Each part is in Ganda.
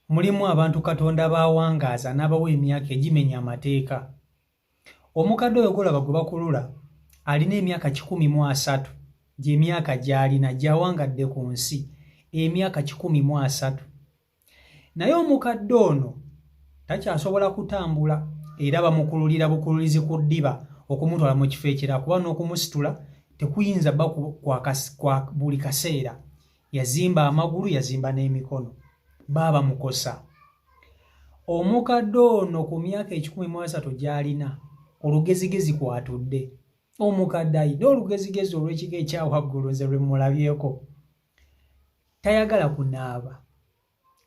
mulimu abantu Katonda bawangaaza n'abawa emyaka egimenya amateeka. Omukadde oyo golaba gwe bakulula alina emyaka 13 gy'emyaka gy'alina gy'awangadde ku nsi, emyaka 13. Naye omukadde ono takyasobola kutambula era bamukululira bukululizi ku ddiba okumutwala mu kifo ekirala kuba n'okumusitula tekuyinza bba kwa buli kaseera. Yazimba amagulu, yazimba n'emikono, baaba mukosa. Omukadde ono ku myaka 13 gy'alina olugezigezi kwatudde. Omukadde ayina olugezigezi olw'ekigo ekyawaggulu nze lwe mulabyeko. Tayagala kunaaba.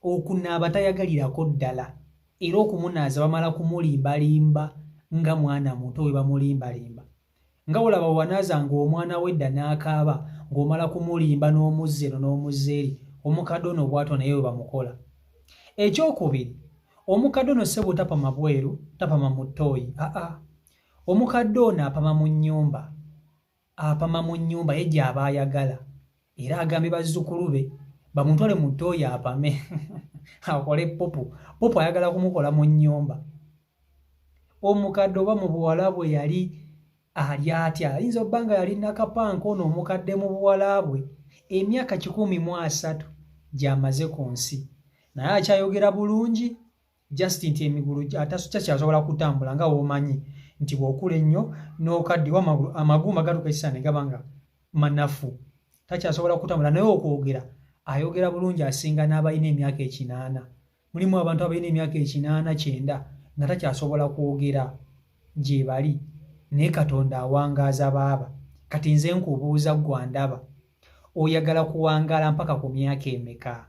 Okunaaba tayagalirako ddala. Era okumunaaza bamala kumulimbalimba nga mwana muto we bamulimbalimba. Nga olaba wanaazanga omwana wedda n'akaaba ng'omala kumulimba n'omuzza eno n'omuzza eri, omukadde ono bw'atyo naye we bamukola. Ekyokubiri, omukadde ono ssebo tapama bweru, tapama mu ttooyi. Omukadde ono apama mu nnyumba. Apama mu nnyumba ye gy'aba ayagala. Era agambye bazzukulu be bamutwale mu ttooyi apame. Akole popo. Popo ayagala kumukola mu nnyumba. Omukadde oba mu buwala bwe yali ali atya. Ayinza obba nga yali nakapanka ono omukadde mu buwala bwe emyaka 13 gy'amaze ku nsi. Naye akyayogera bulungi, just nti emigulu takyasobola kutambula nga womanyi nti bw'okula ennyo n'okaddiwa amagumba gatuuka ekiseera ne gaba nga manafu. Takyasobola kutambula naye okwogera ayogera bulungi asinga n'abalina emyaka 8. Mulimu abantu abalina emyaka 8, 9 nga takyasobola kwogera gye bali. Naye Katonda awangaaza baaba. Kati nze nkubuuza ggwe andaba, oyagala kuwangaala mpaka ku myaka emeka?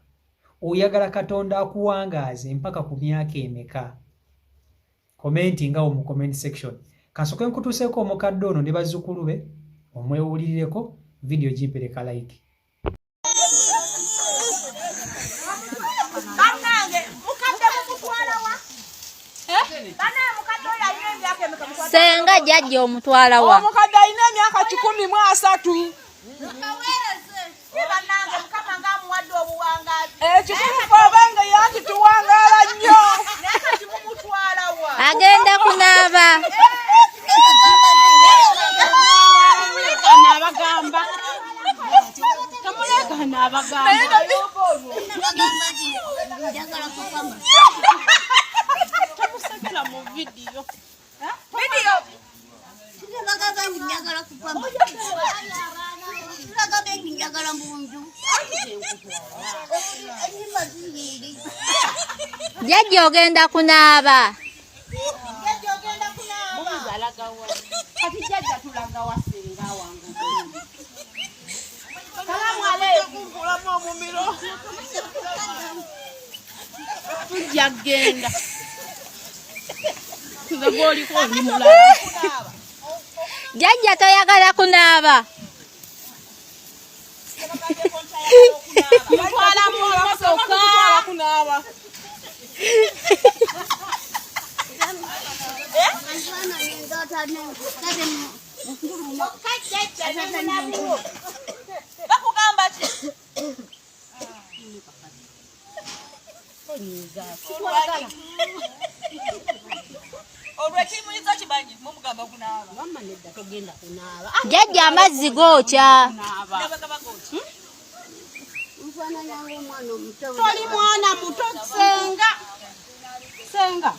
Oyagala Katonda akuwangaaze mpaka ku myaka emeka? Komenti ngawo mu comment section. Kasooke nkutuuseeko omukadde ono ne bazzukulu be omwewulirireko video gimpereka like. Senga jjajja omutwala wa. Omukadde alina emyaka 13. Ekikulu yanti tuwangaala nnyo. Agenda kunaaba. Jjajja ogenda kunaaba. Tujjagenda. Jjajja toyagala kunaaba. Jjajja amazzi gookya. Toli mwana muto senga. Senga.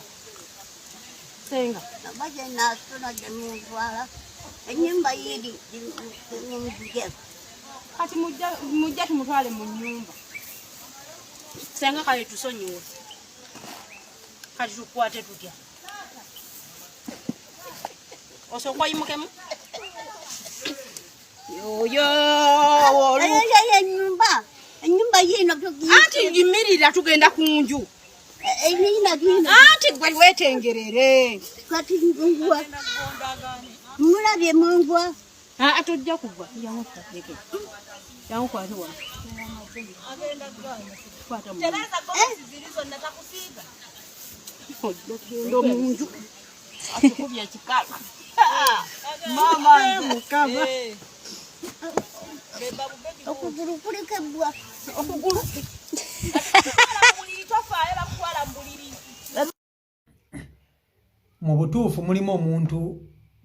Senga. Enyumba yiri kati mujja tumutwale mu nnyumba. Senga kale tusonyiwe. Kati tukwate tutya. Osokwa yimukemu. Yo. Enyumba yino tugiye. Ati gimirira tugenda kunju. Ati gwe wetengerere. Kati ngwa. Mulabye mungwa. Atujja kugwa. Yangu kwa hiyo. Agenda gani? Kwata mu. Tereza gosi zilizo natakusiga. Ndo munju. Atukubya kikala. Mama mukaba. Okuguru kulikebwa. Okuguru. Mulitofa era mu butuufu mulimu omuntu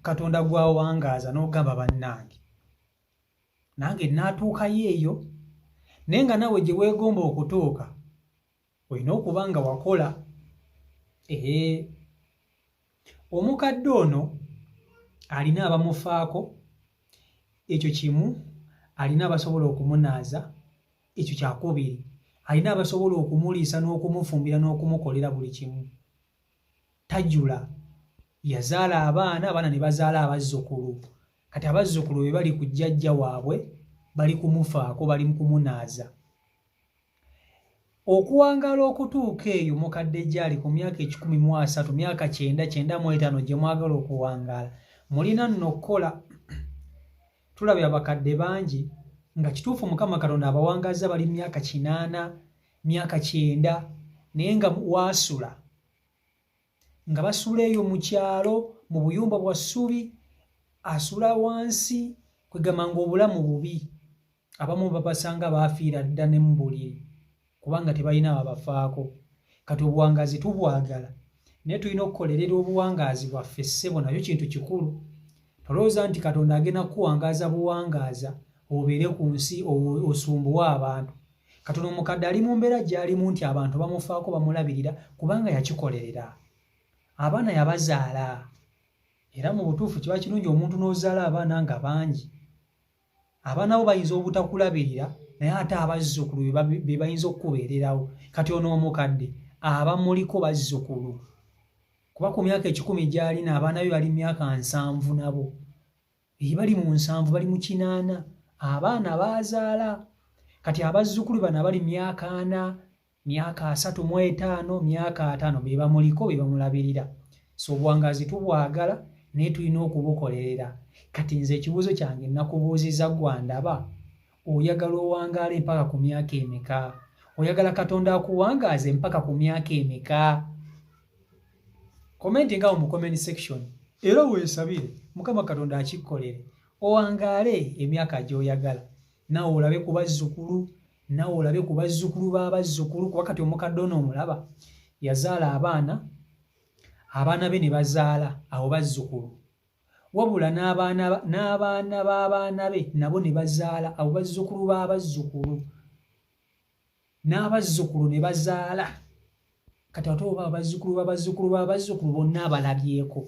Katonda gw'awangaaza n'ogamba bannange nange naatuukayo eyo naye nga nawe gye weegomba okutuuka olina okuba nga wakola. Omukadde ono alina abamufaako, ekyo kimu. Alina abasobola okumunaaza, ekyo kyakubiri. Alina abasobola okumuliisa n'okumufumbira n'okumukolera buli kimu. Tajjula, yazaala abaana ne bazaala abazzukulu. Kati abazzukulu be bali ku jjajja waabwe bali kumufaako, bali mu kumunaaza. Okuwangaala okutuuka eyo mukadde gy'ali ku myaka 13, myaka 9, gye mwagala okuwangaala, mulina nno okukola. Tulabye abakadde bangi nga kituufu Mukama Katonda abawangaaza bali myaka 8, myaka 9, naye nga waasula, nga basula eyo mu kyalo mu buyumba bwa ssubi, asula wansi, kwegamba ng'obulamu bubi. Abamu babasanga baafiira dda ne mu buliri kubanga tebalina ababafaako. Kati obuwangaazi tubwagala, naye tulina okukolerera obuwangaazi bwaffe ssebo, nabyo kintu kikulu. Tolowooza nti Katonda agenda kuwangaaza buwangaaza obeere ku nsi osumbuwe abantu. Katonda omukadde ali mu mbeera gy'alimu nti abantu bamufaako, bamulabirira kubanga yakikolerera. Abaana yabazaala, era mu butuufu kiba kirungi omuntu n'ozaala abaana nga bangi. Abaana bo bayinza obutakulabirira naye ate abazzukulu be bayinza okukubeererawo. Kati ono omukadde abamuliko bazzukulu, kuba ku myaka 10 gy'alina abaana be bali myaka 7 nabo. Bali mu 7, bali mu 8 abaana baazaala. Kati abazzukulu bano bali myaka 4, myaka 35, myaka 5 be bamuliko, be bamulabirira. So obuwangaazi tubwagala naye tulina okubukolerera. Kati nze ekibuuzo kyange nakubuuziza gwandaba, oyagala owangaale mpaka ku myaka emeka? Oyagala Katonda akuwangaaze mpaka ku myaka emeka? Komenti ngawo mu comment section era weesabire Mukama Katonda akikkolere, owangaale emyaka gy'oyagala, nawe olabe ku bazzukulu, nawe olabe ku bazzukulu b'abazzukulu. Kuba kati omukadde ono omulaba yazaala abaana be ne bazaala abo bazzukulu, wabula n'abaana b'abaana be nabo ne bazaala abo bazzukulu b'abazzukulu, n'abazzukulu ne bazaala. Kati ate oba abazzukulu b'abazzukulu b'abazzukulu bonna abalabyeko.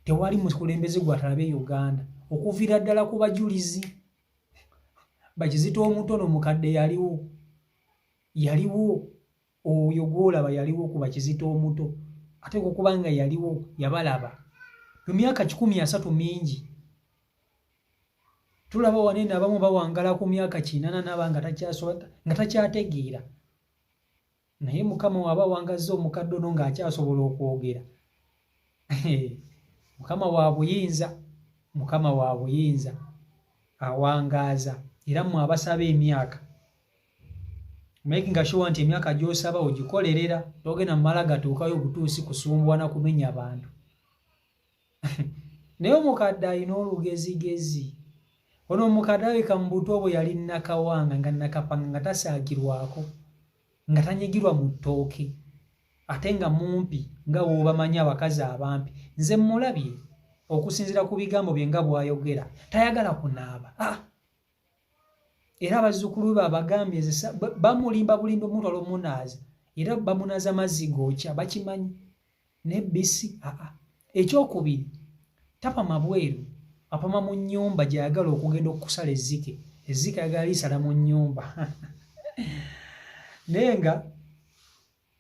Tewali mukulembeze gw'atalabe Uganda, okuviira ddala ku bajulizi. Bakizito omutono omukadde yaliwo oyo gw'olaba yaliwo ku Bakizito omuto, ate kubanga yaliwo yabalaba. Mu myaka 13 mingi tulaba wanene abamu bawangala ku myaka 80 n'abanga nga takyategeera. Naye Mukama w'abawangazza omukadde ono ng'akyasobola okwogera. Mukama wa buyinza awangaaza. Era mmwe abasaba emyaka, making sure nti emyaka gy'osaba ogikolerera, togenda mu mala gatuukayo obutuusi kusumbwa na kumenya abantu. Naye omukadde alina olugezigezi. Ono omukadde alabika mu buto bwe yali nakawanga nga nakapanga nga tasaagirwako, nga tanyigirwa mu ttooke, ate nga mumpi nga bw'obamanyi abakazi abampi. Nze mmulabye okusinziira ku bigambo bye nga bw'ayogera, tayagala kunaaba. Era abazzukulu be abagambye bamulimba bulimba omutwala omunaaza, era bamunaaza mazzi gookya, bakimanyi n'ebbisi. Ekyokubiri, tapama bweru, apama mu nnyumba gy'ayagala okugenda okusala ezzike. Ezzike ayagala lisala mu nnyumba. Naye nga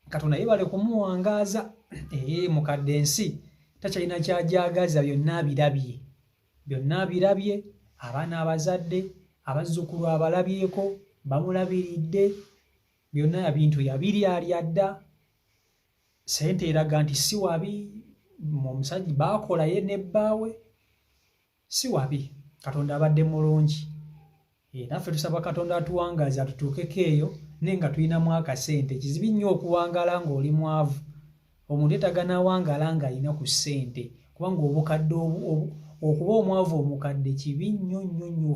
Katonda yebale kumuwangaaza. Mukadde ensi takyalina kyajagaza, byonna abirabye. Abaana abazadde, abazzukulu abalabyeko, bamulabiridde, byonna ebintu yabiryalya dda. Sente eraga nti si wabi, omusajja baakola ye ne bbaawe, si wabi. Katonda abadde mulungi. Naffe tusaba Katonda atuwangaaza atutuukeko eyo, naye nga tulinamu akasente. Kizibi nnyo okuwangaala ng'oli mwavu. Omuntu etagana awangaala ng'alina ku ssente, kubanga obukadde okuba omwavu omukadde kibi nnyo nnyo nnyo.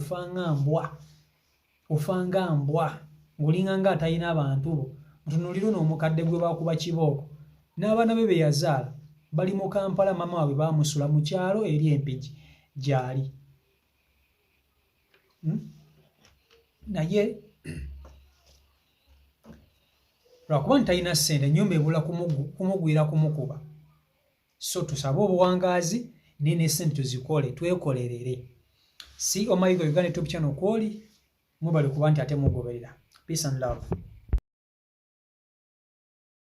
Ofanga mbwa ng'olinga ng'atalina abantu bo. Mutunuulire ono omukadde gwe baakuba kibooko n'abaana be yazaala bali mu Kampala, mama waabwe baamusula mu kyalo eri Empigi gy'ali. Naye lwakuba ntalina ssente, ennyumba ebula kumugwira kumukuba. So tusabe obuwangaazi naye n'essente tuzikole, twekolerere. Si Omayiga Uganda YouTube channel kwoli, mubali kuba nti ate mugoberera. Peace and love.